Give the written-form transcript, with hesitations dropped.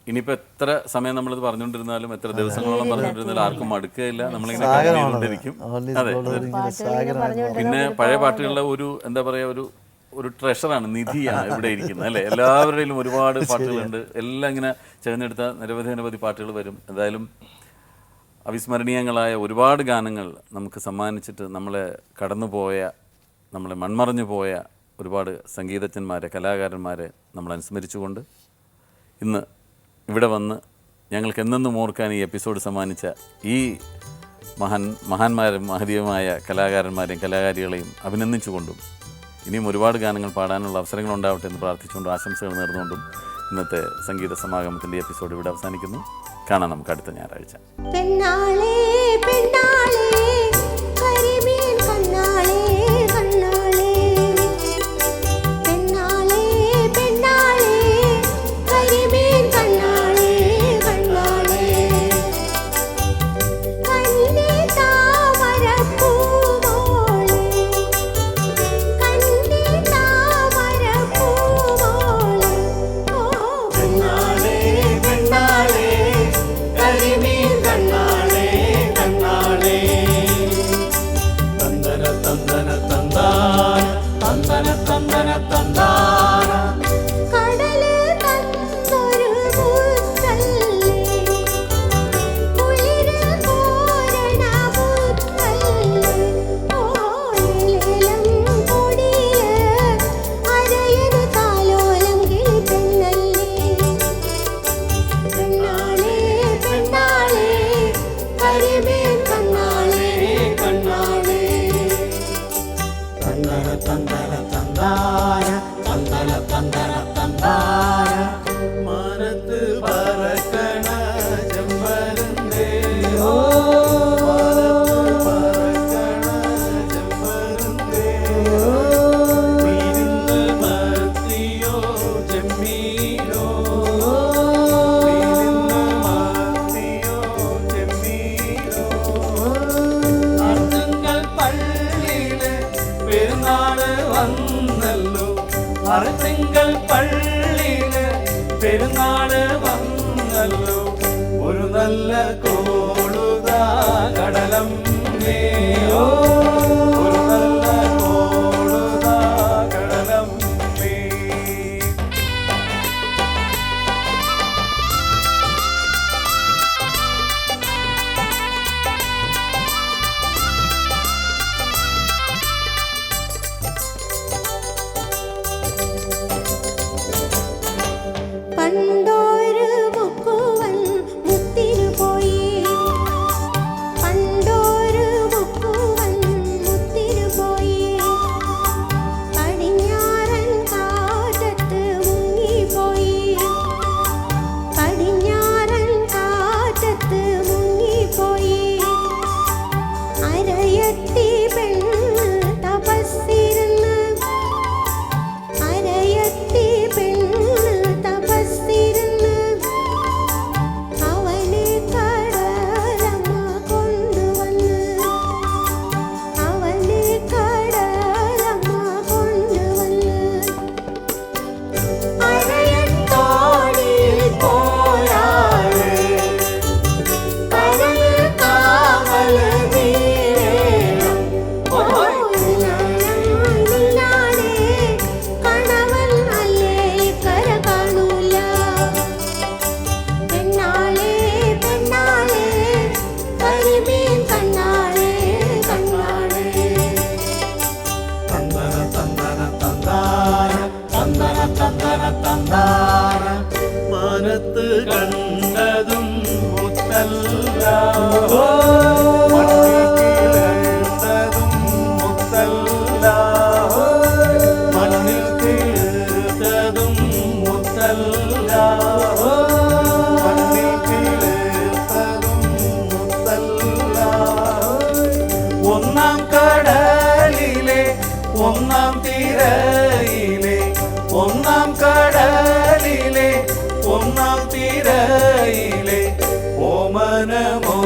ഇനിയിപ്പോൾ എത്ര സമയം നമ്മളിത് പറഞ്ഞുകൊണ്ടിരുന്നാലും എത്ര ദിവസങ്ങളോളം പറഞ്ഞുകൊണ്ടിരുന്നാലും ആർക്കും മടുക്കുകയില്ല. നമ്മളിങ്ങനെ കേട്ടുകൊണ്ടിരിക്കും. അതെ. പിന്നെ പഴയ പാട്ടുകളുടെ ഒരു എന്താ പറയുക, ഒരു ട്രഷറാണ്, നിധിയാണ് ഇവിടെ ഇരിക്കുന്നത് അല്ലേ. എല്ലാവരുടെയും ഒരുപാട് പാട്ടുകളുണ്ട്. എല്ലാം ഇങ്ങനെ ചേർന്നെടുത്ത നിരവധി പാട്ടുകൾ വരും. എന്തായാലും അവിസ്മരണീയങ്ങളായ ഒരുപാട് ഗാനങ്ങൾ നമുക്ക് സമ്മാനിച്ചിട്ട് നമ്മളെ കടന്നുപോയ, നമ്മളെ മൺമറഞ്ഞു പോയ ഒരുപാട് സംഗീതജ്ഞന്മാരെ, കലാകാരന്മാരെ നമ്മൾ അനുസ്മരിച്ചുകൊണ്ട് ഇന്ന് ഇവിടെ വന്ന് ഞങ്ങൾക്ക് എന്നെന്നും ഓർക്കാൻ ഈ എപ്പിസോഡ് സമ്മാനിച്ച ഈ മഹാന്മാരും മഹനീയമായ കലാകാരന്മാരെയും കലാകാരികളെയും അഭിനന്ദിച്ചുകൊണ്ടും ഇനിയും ഒരുപാട് ഗാനങ്ങൾ പാടാനുള്ള അവസരങ്ങൾ ഉണ്ടാവട്ടെ എന്ന് പ്രാർത്ഥിച്ചുകൊണ്ടും ആശംസകൾ നേർന്നുകൊണ്ടും ഇന്നത്തെ സംഗീത സമാഗമത്തിൻ്റെ എപ്പിസോഡ് ഇവിടെ അവസാനിക്കുന്നു. കാണാം നമുക്ക് അടുത്ത ഞായറാഴ്ച. തിങ്കൾ പള്ളിയില് പെരുന്നാള് വന്നല്ലോ, ഒരു നല്ല കോളുതാ കടലം മേയോ, ഒരു നല്ല കോളുതാ കടലം മേ. പണ്ടൊരു മുക്കുവൻ മുത്തിനു പോയി, പണ്ടൊരു മുക്കുവൻ മുത്തിനു പോയി, പടിഞ്ഞാറൻ കാറ്റത്ത് മുങ്ങിപ്പോയി, പടിഞ്ഞാറൻ കാറ്റത്ത് മുങ്ങിപ്പോയി. അരയത്തി പെണ്ണ് തപസ്സിരുന്ന്, അരയത്തി പെണ്ണ് മാനത്ത് കണ്ടതും മുത്തല്ല, കണ്ടതും മുത്തല്ല, മണ്ണിൽ തീർത്തതും മുത്തല്ല, മണ്ണിൽ തീർത്തതും മുത്തല്ല. ഒന്നാം കടലിലെ ഒന്നാം തിരയിലെ, ഒന്നാം കടലിലെ ഒന്നാം തിരയിലെ ഓമനമോ